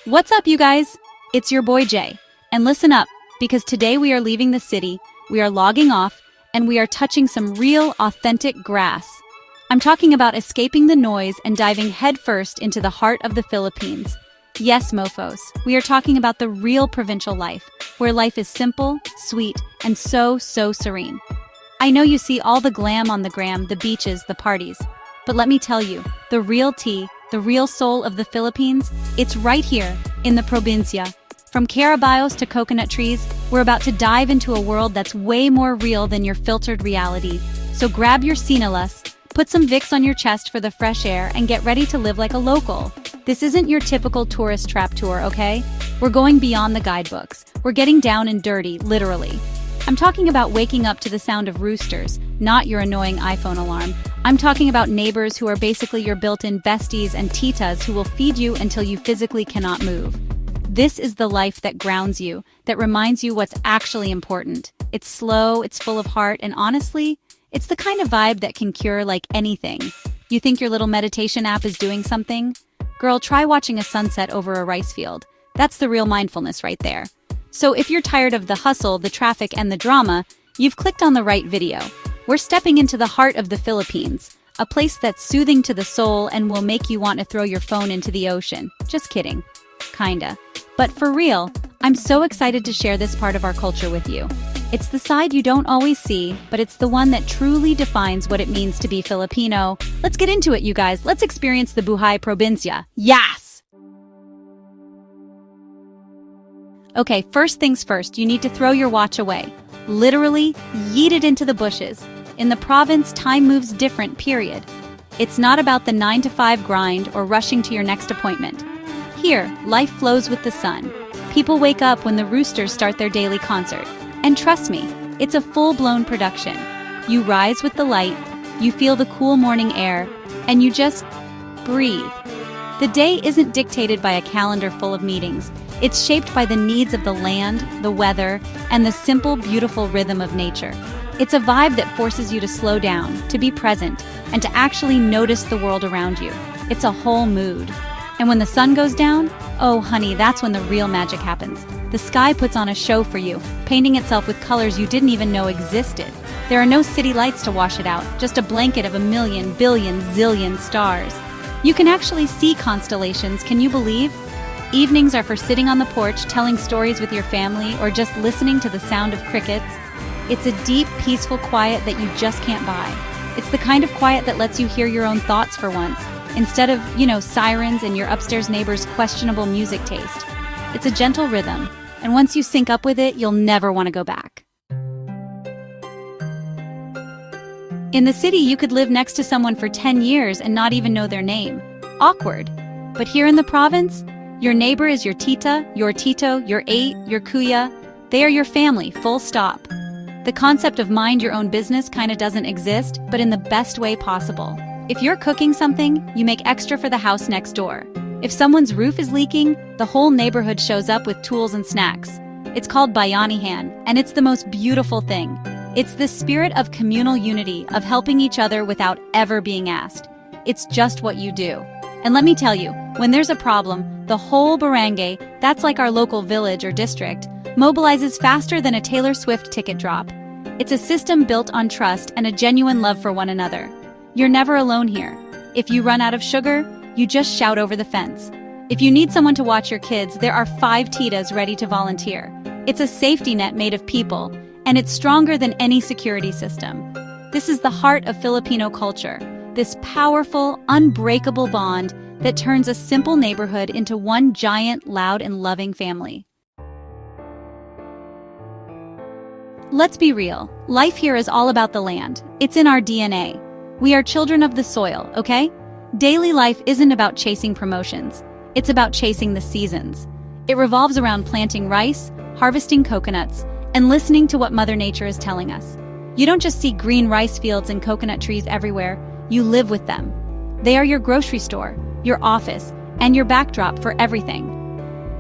What's up, you guys? It's your boy Jay. And listen up, because today we are leaving the city, we are logging off, and we are touching some real, authentic grass. I'm talking about escaping the noise and diving headfirst into the heart of the Philippines. Yes, mofos, we are talking about the real provincial life, where life is simple, sweet, and so serene. I know you see all the glam on the gram, the beaches, the parties. But let me tell you, the real tea, the real soul of the Philippines, it's right here, in the probinsya. From carabaos to coconut trees, we're about to dive into a world that's way more real than your filtered reality. So grab your cinelas, put some Vicks on your chest for the fresh air, and get ready to live like a local. This isn't your typical tourist trap tour, okay? We're going beyond the guidebooks. We're getting down and dirty, literally. I'm talking about waking up to the sound of roosters, not your annoying iPhone alarm. I'm talking about neighbors who are basically your built-in besties and titas who will feed you until you physically cannot move. This is the life that grounds you, that reminds you what's actually important. It's slow, it's full of heart, and honestly, it's the kind of vibe that can cure like anything. You think your little meditation app is doing something? Girl, try watching a sunset over a rice field. That's the real mindfulness right there. So if you're tired of the hustle, the traffic, and the drama, you've clicked on the right video. We're stepping into the heart of the Philippines, a place that's soothing to the soul and will make you want to throw your phone into the ocean. Just kidding. Kinda. But for real, I'm so excited to share this part of our culture with you. It's the side you don't always see, but it's the one that truly defines what it means to be Filipino. Let's get into it, you guys. Let's experience the Buhay Probinsya. Yes! Okay, first things first, you need to throw your watch away. Literally, yeet it into the bushes. In the province, time moves different, period. It's not about the 9-to-5 grind or rushing to your next appointment. Here, life flows with the sun. People wake up when the roosters start their daily concert. And trust me, it's a full-blown production. You rise with the light, you feel the cool morning air, and you just breathe. The day isn't dictated by a calendar full of meetings. It's shaped by the needs of the land, the weather, and the simple, beautiful rhythm of nature. It's a vibe that forces you to slow down, to be present, and to actually notice the world around you. It's a whole mood. And when the sun goes down, oh honey, that's when the real magic happens. The sky puts on a show for you, painting itself with colors you didn't even know existed. There are no city lights to wash it out, just a blanket of a million, billion, zillion stars. You can actually see constellations, can you believe? Evenings are for sitting on the porch, telling stories with your family, or just listening to the sound of crickets. It's a deep, peaceful quiet that you just can't buy. It's the kind of quiet that lets you hear your own thoughts for once, instead of, sirens and your upstairs neighbor's questionable music taste. It's a gentle rhythm, and once you sync up with it, you'll never want to go back. In the city, you could live next to someone for 10 years and not even know their name. Awkward. But here in the province, your neighbor is your tita, your tito, your aunt, your kuya. They are your family, full stop. The concept of mind your own business kinda doesn't exist, but in the best way possible. If you're cooking something, you make extra for the house next door. If someone's roof is leaking, the whole neighborhood shows up with tools and snacks. It's called bayanihan, and it's the most beautiful thing. It's the spirit of communal unity, of helping each other without ever being asked. It's just what you do. And let me tell you, when there's a problem, the whole barangay, that's like our local village or district, mobilizes faster than a Taylor Swift ticket drop. It's a system built on trust and a genuine love for one another. You're never alone here. If you run out of sugar, you just shout over the fence. If you need someone to watch your kids, there are 5 titas ready to volunteer. It's a safety net made of people, and it's stronger than any security system. This is the heart of Filipino culture. This powerful, unbreakable bond that turns a simple neighborhood into one giant, loud, and loving family. Let's be real. Life here is all about the land. It's in our DNA. We are children of the soil, okay? Daily life isn't about chasing promotions. It's about chasing the seasons. It revolves around planting rice, harvesting coconuts, and listening to what Mother Nature is telling us. You don't just see green rice fields and coconut trees everywhere. You live with them. They are your grocery store, your office, and your backdrop for everything.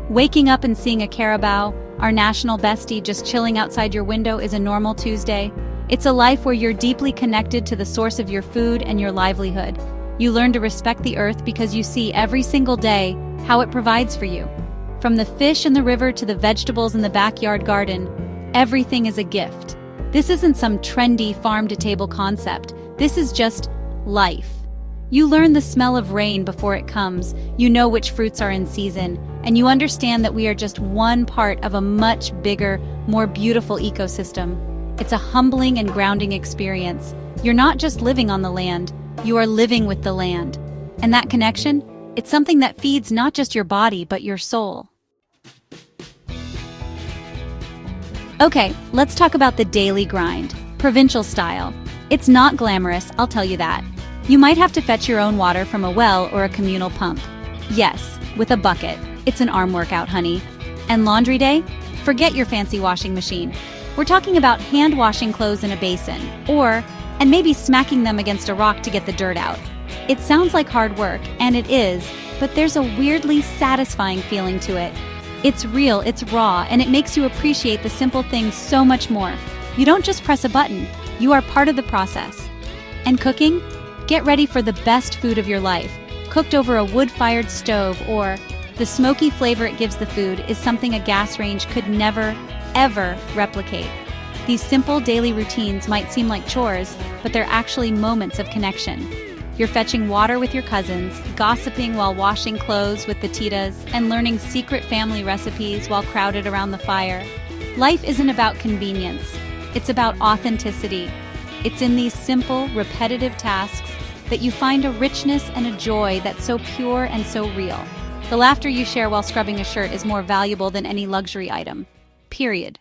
Waking up and seeing a carabao, our national bestie, just chilling outside your window is a normal Tuesday. It's a life where you're deeply connected to the source of your food and your livelihood. You learn to respect the earth because you see every single day how it provides for you. From the fish in the river to the vegetables in the backyard garden, everything is a gift. This isn't some trendy farm-to-table concept. This is just life. You learn the smell of rain before it comes, you know which fruits are in season, and you understand that we are just one part of a much bigger, more beautiful ecosystem. It's a humbling and grounding experience. You're not just living on the land, you are living with the land. And that connection, it's something that feeds not just your body, but your soul. Okay, let's talk about the daily grind, provincial style. It's not glamorous, I'll tell you that. You might have to fetch your own water from a well or a communal pump. Yes, with a bucket. It's an arm workout, honey. And laundry day? Forget your fancy washing machine. We're talking about hand washing clothes in a basin, and maybe smacking them against a rock to get the dirt out. It sounds like hard work, and it is, but there's a weirdly satisfying feeling to it. It's real, it's raw, and it makes you appreciate the simple things so much more. You don't just press a button, you are part of the process. And cooking? Get ready for the best food of your life, cooked over a wood-fired stove, or the smoky flavor it gives the food is something a gas range could never, ever replicate. These simple daily routines might seem like chores, but they're actually moments of connection. You're fetching water with your cousins, gossiping while washing clothes with the titas, and learning secret family recipes while crowded around the fire. Life isn't about convenience. It's about authenticity. It's in these simple, repetitive tasks that you find a richness and a joy that's so pure and so real. The laughter you share while scrubbing a shirt is more valuable than any luxury item. Period.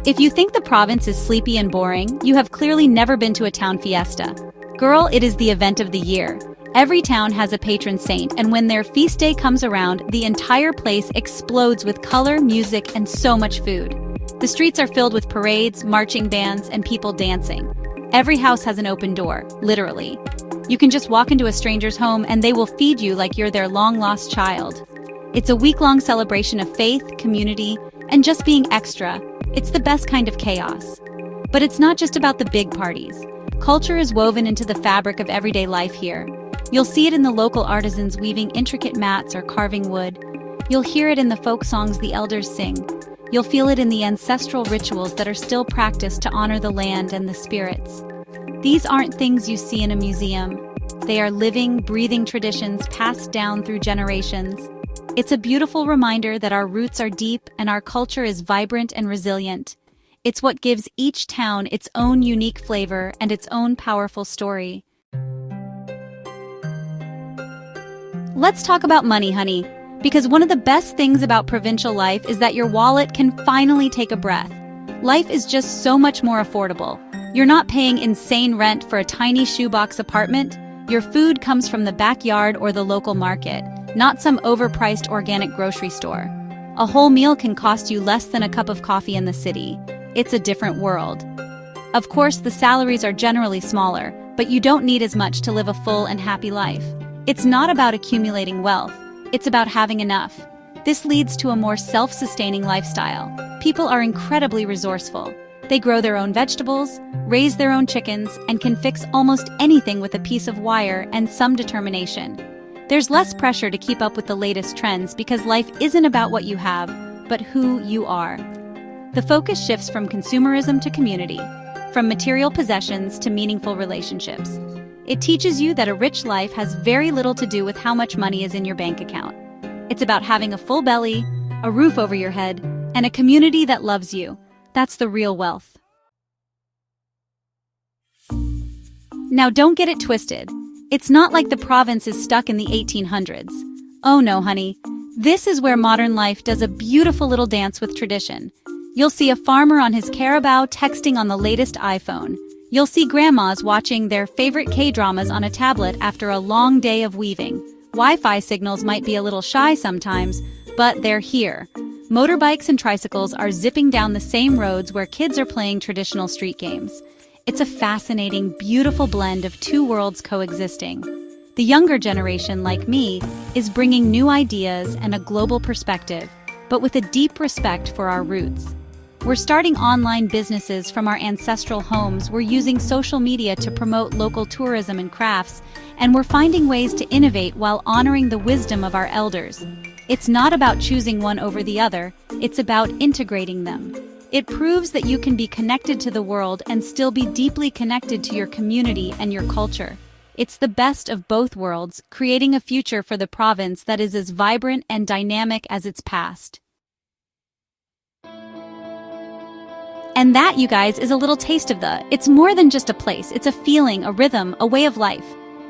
If you think the province is sleepy and boring, you have clearly never been to a town fiesta. Girl, it is the event of the year. Every town has a patron saint, and when their feast day comes around, the entire place explodes with color, music, and so much food. The streets are filled with parades, marching bands, and people dancing. Every house has an open door, literally. You can just walk into a stranger's home and they will feed you like you're their long-lost child. It's a week-long celebration of faith, community, and just being extra. It's the best kind of chaos. But it's not just about the big parties. Culture is woven into the fabric of everyday life here. You'll see it in the local artisans weaving intricate mats or carving wood. You'll hear it in the folk songs the elders sing. You'll feel it in the ancestral rituals that are still practiced to honor the land and the spirits. These aren't things you see in a museum. They are living, breathing traditions passed down through generations. It's a beautiful reminder that our roots are deep and our culture is vibrant and resilient. It's what gives each town its own unique flavor and its own powerful story. Let's talk about money, honey, because one of the best things about provincial life is that your wallet can finally take a breath. Life is just so much more affordable. You're not paying insane rent for a tiny shoebox apartment. Your food comes from the backyard or the local market, not some overpriced organic grocery store. A whole meal can cost you less than a cup of coffee in the city. It's a different world. Of course, the salaries are generally smaller, but you don't need as much to live a full and happy life. It's not about accumulating wealth. It's about having enough. This leads to a more self-sustaining lifestyle. People are incredibly resourceful. They grow their own vegetables, raise their own chickens, and can fix almost anything with a piece of wire and some determination. There's less pressure to keep up with the latest trends because life isn't about what you have, but who you are. The focus shifts from consumerism to community, from material possessions to meaningful relationships. It teaches you that a rich life has very little to do with how much money is in your bank account. It's about having a full belly, a roof over your head, and a community that loves you. That's the real wealth. Now don't get it twisted. It's not like the province is stuck in the 1800s. Oh no, honey. This is where modern life does a beautiful little dance with tradition. You'll see a farmer on his carabao texting on the latest iPhone. You'll see grandmas watching their favorite K-dramas on a tablet after a long day of weaving. Wi-Fi signals might be a little shy sometimes, but they're here. Motorbikes and tricycles are zipping down the same roads where kids are playing traditional street games. It's a fascinating, beautiful blend of two worlds coexisting. The younger generation, like me, is bringing new ideas and a global perspective, but with a deep respect for our roots. We're starting online businesses from our ancestral homes, we're using social media to promote local tourism and crafts, and we're finding ways to innovate while honoring the wisdom of our elders. It's not about choosing one over the other, it's about integrating them. It proves that you can be connected to the world and still be deeply connected to your community and your culture. It's the best of both worlds, creating a future for the province that is as vibrant and dynamic as its past. And that, you guys, is a little taste of it's more than just a place, it's a feeling, a rhythm, a way of life.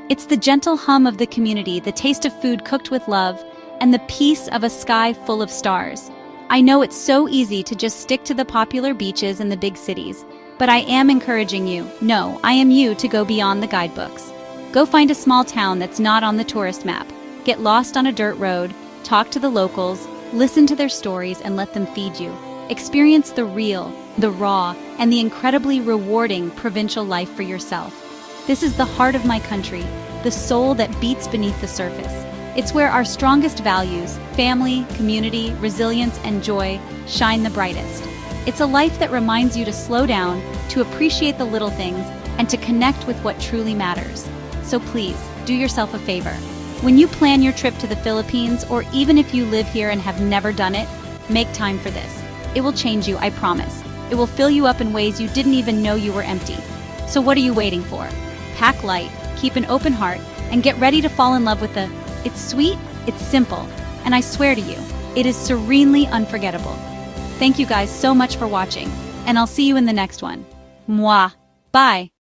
It's the gentle hum of the community, the taste of food cooked with love, and the peace of a sky full of stars. I know it's so easy to just stick to the popular beaches and the big cities, but I am encouraging you, no, I am you, to go beyond the guidebooks. Go find a small town that's not on the tourist map. Get lost on a dirt road, talk to the locals, listen to their stories, and let them feed you. Experience the real, the raw, and the incredibly rewarding provincial life for yourself. This is the heart of my country, the soul that beats beneath the surface. It's where our strongest values, family, community, resilience, and joy, shine the brightest. It's a life that reminds you to slow down, to appreciate the little things, and to connect with what truly matters. So please, do yourself a favor. When you plan your trip to the Philippines, or even if you live here and have never done it, make time for this. It will change you, I promise. It will fill you up in ways you didn't even know you were empty. So what are you waiting for? Pack light, keep an open heart, and get ready to fall in love with it's sweet, it's simple, and I swear to you, it is serenely unforgettable. Thank you guys so much for watching, and I'll see you in the next one. Mwah. Bye.